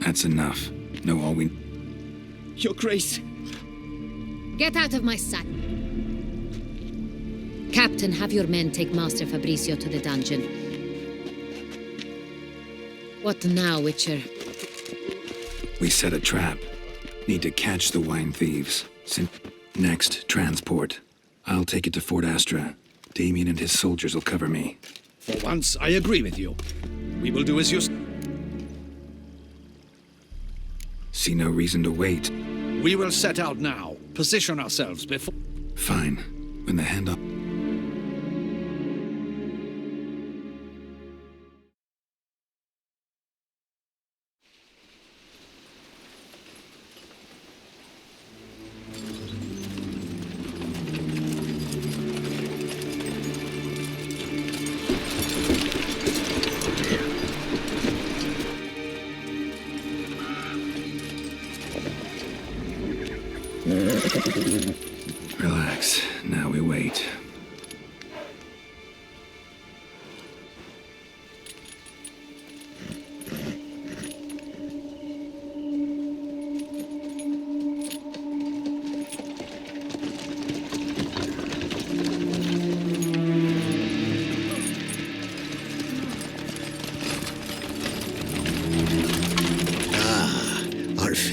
That's enough. Know all we... Your Grace. Get out of my sight. Captain, have your men take Master Fabricio to the dungeon. What now, Witcher? We set a trap. Need to catch the wine thieves. Next, transport. I'll take it to Fort Astra. Damien and his soldiers will cover me. For once, I agree with you. We will do as you... See no reason to wait. We will set out now. Position ourselves before... Fine. When the handoff... Relax. Now we wait.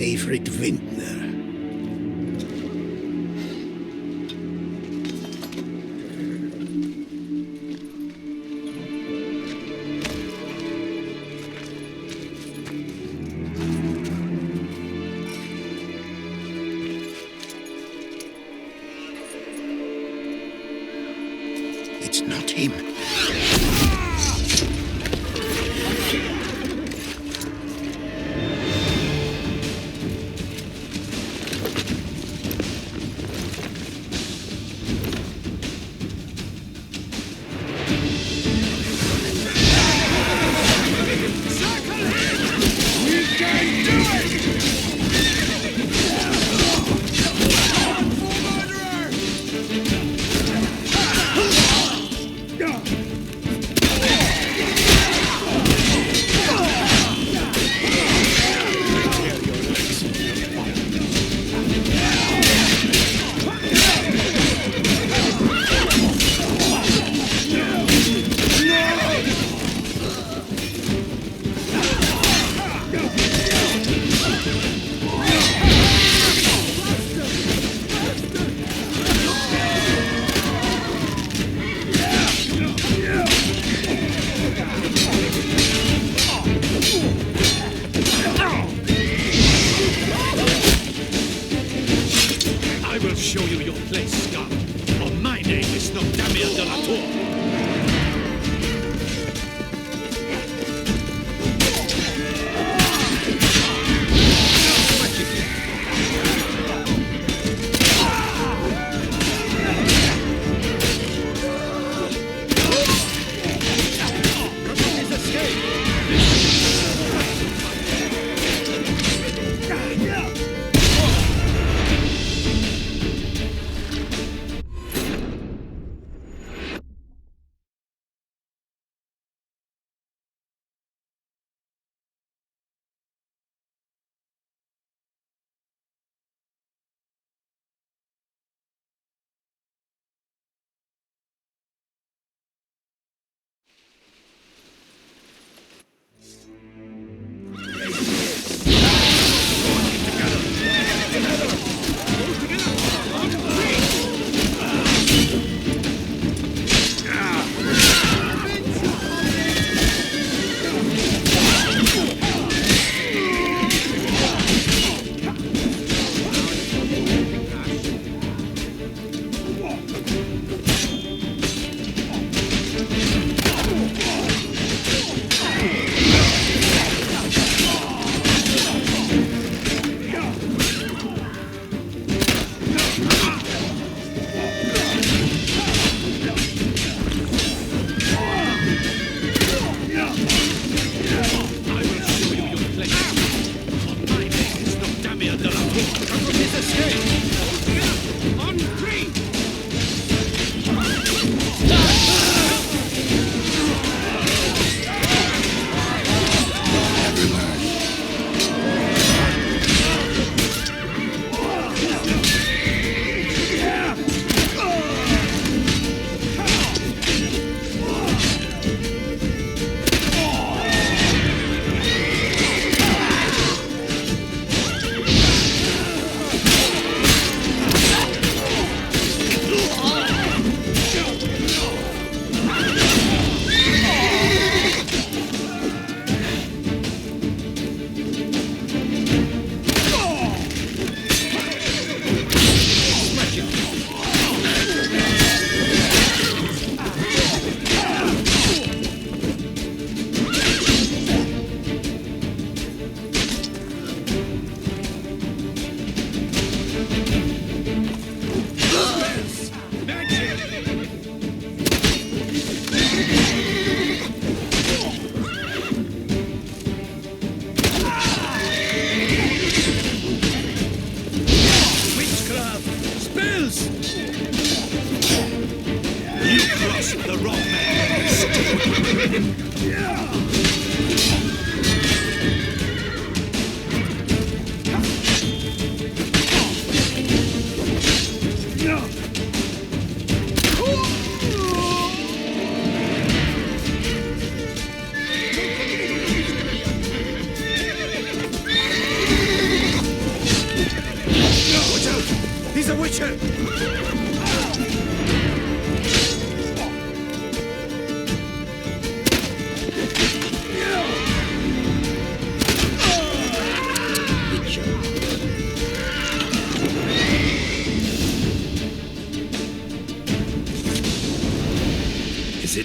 favorite vintner. It's not him.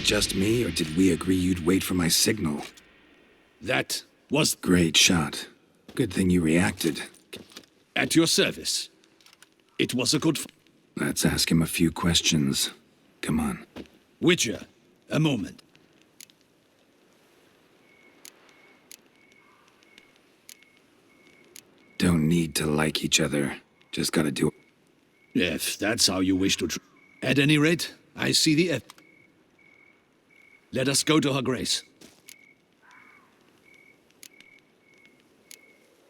just me, or did we agree you'd wait for my signal? That was Great shot. Good thing you reacted. at your service. It was a good... Let's ask him a few questions. Come on. Witcher, a moment. Don't need to like each other. Just gotta do it. If that's how you wish to... At any rate, I see the... Let us go to her grace.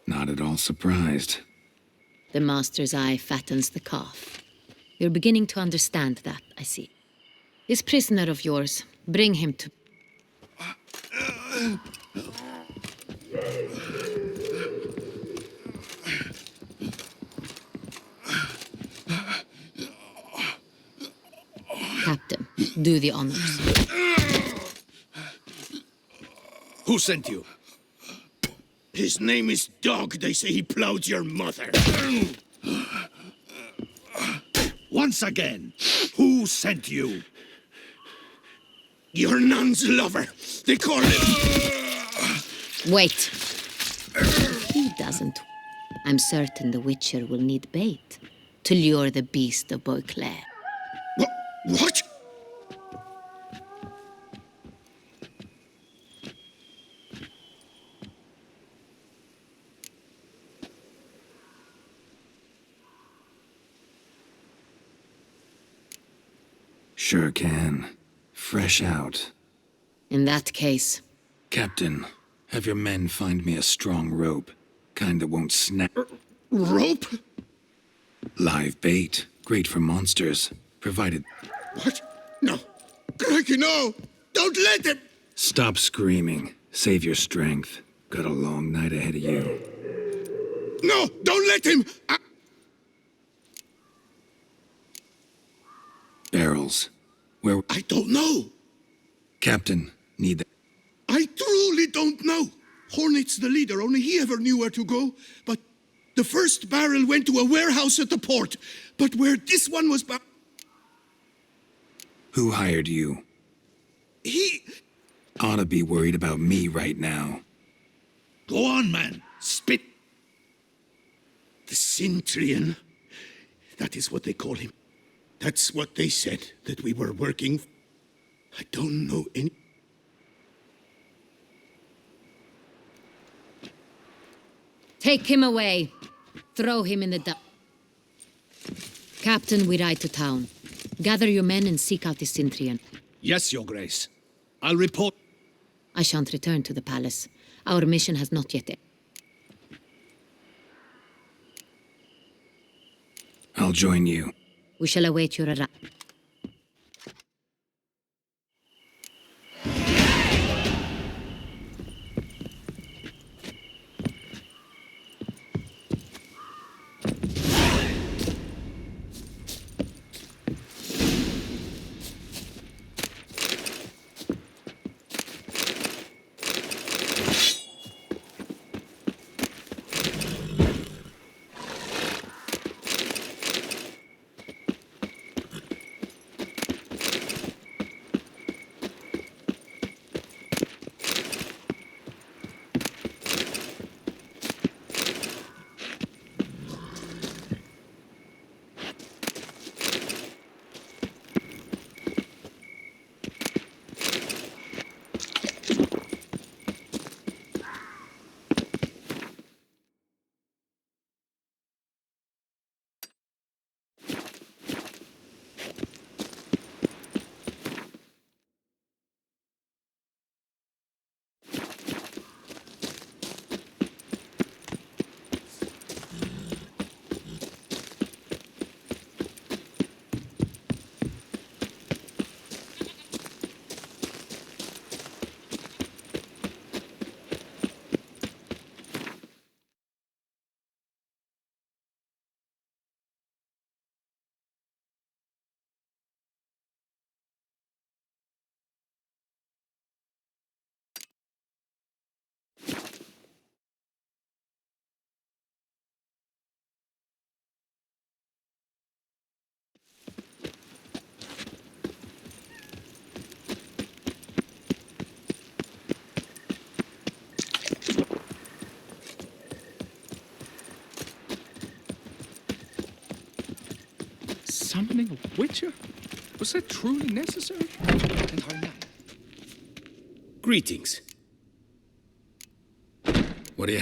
Not at all surprised. The master's eye fattens the calf. You're beginning to understand that, I see. This prisoner of yours, bring him to... Captain, do the honors. Who sent you? His name is Dog. They say he plowed your mother. Once again, who sent you? Your nun's lover. They call him... Wait. He doesn't. I'm certain the Witcher will need bait to lure the beast of Beauclair. What? Sure can. Fresh out. In that case... Captain, have your men find me a strong rope. Kind that won't snap. Rope? Live bait. Great for monsters. Provided... What? No. Crikey, no! Don't let him! Stop screaming. Save your strength. Got a long night ahead of you. No! Don't let him! Barrels. Where... I don't know. Captain, need that. I truly don't know. Hornet's the leader. Only he ever knew where to go. But the first barrel went to a warehouse at the port. But where this one was... Who hired you? He... Ought to be worried about me right now. Go on, man. Spit. The Cintrian. That is what they call him. That's what they said, that we were working. I don't know any... Take him away. Throw him in the dump. Captain, we ride to town. Gather your men and seek out the Cintrian. Yes, your grace. I'll report... I shan't return to the palace. Our mission has not yet ended. I'll join you. We shall await your arrival. Summoning a witcher? Was that truly necessary? And how now? Greetings. What do you...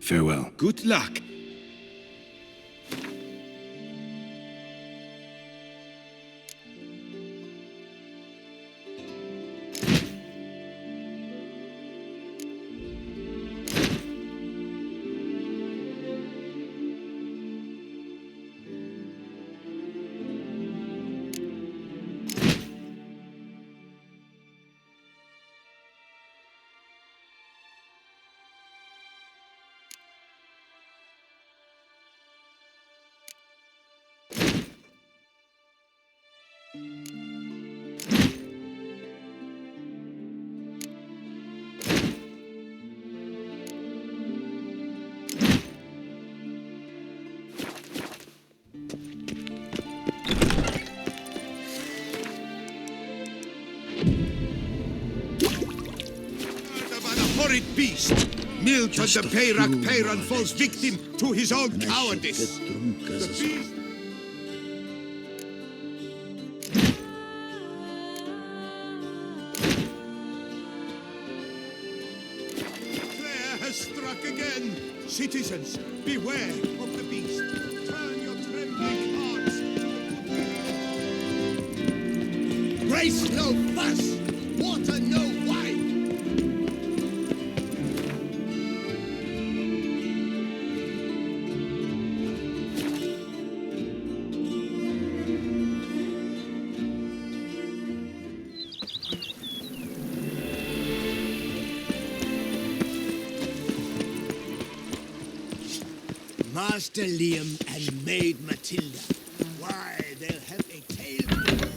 Farewell. Good luck. Horrid beast! Milton the Peyrak Peyran falls victim to his own cowardice. The beast... Claire has struck again. Citizens, beware of the beast. Turn your trembling hearts. Grace no fuss, water no wine. Master Liam and Maid Matilda. Why, they'll have a tale to tell.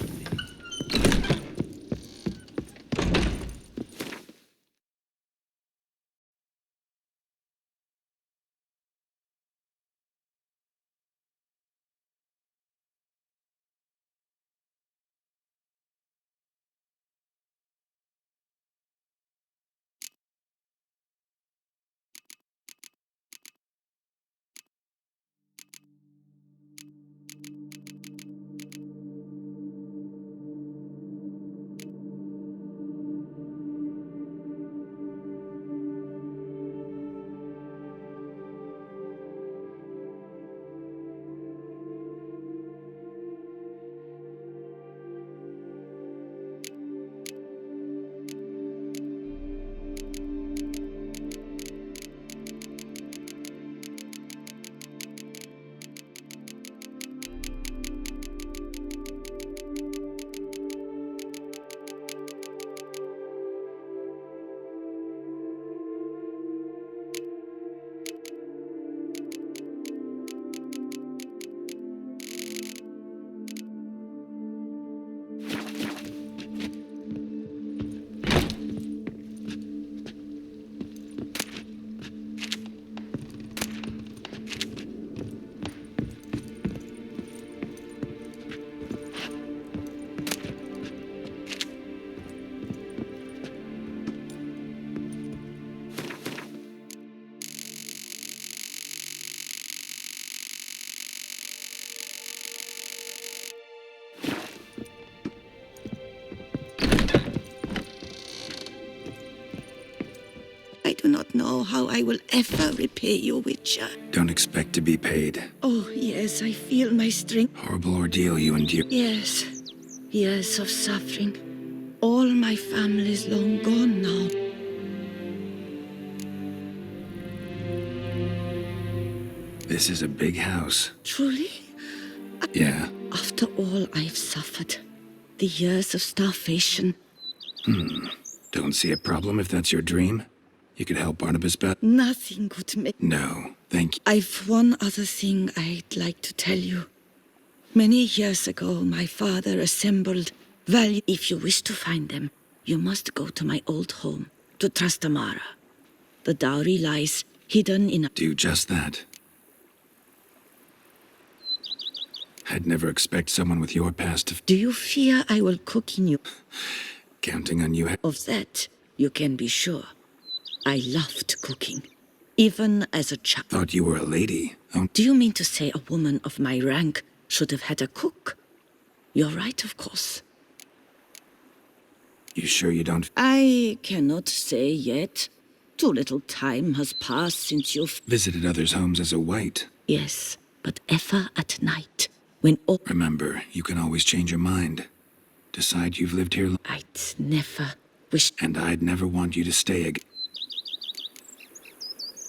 know how I will ever repay you, Witcher. Don't expect to be paid. Oh, yes, I feel my strength. Horrible ordeal you endure. Yes, years of suffering. All my family's long gone now. This is a big house. Truly? Yeah. After all I've suffered, the years of starvation. Don't see a problem if that's your dream. You could help Barnabas but Nothing could make... No, thank you. I've one other thing I'd like to tell you. Many years ago, my father assembled value. If you wish to find them, you must go to my old home, to Trastamara. The dowry lies hidden in a... Do just that. I'd never expect someone with your past to... Do you fear I will cook in you? Counting on you... Of that, you can be sure. I loved cooking, even as a child. Thought you were a lady. Oh. Do you mean to say a woman of my rank should have had a cook? You're right, of course. You sure you don't... I cannot say yet. Too little time has passed since you've... Visited others' homes as a white. Yes, but ever at night, when all... Remember, you can always change your mind. Decide you've lived here... I'd never wish... And I'd never want you to stay again.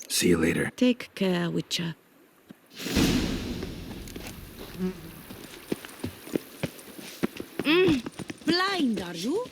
See you later. Take care, Witcher. Blind, are you?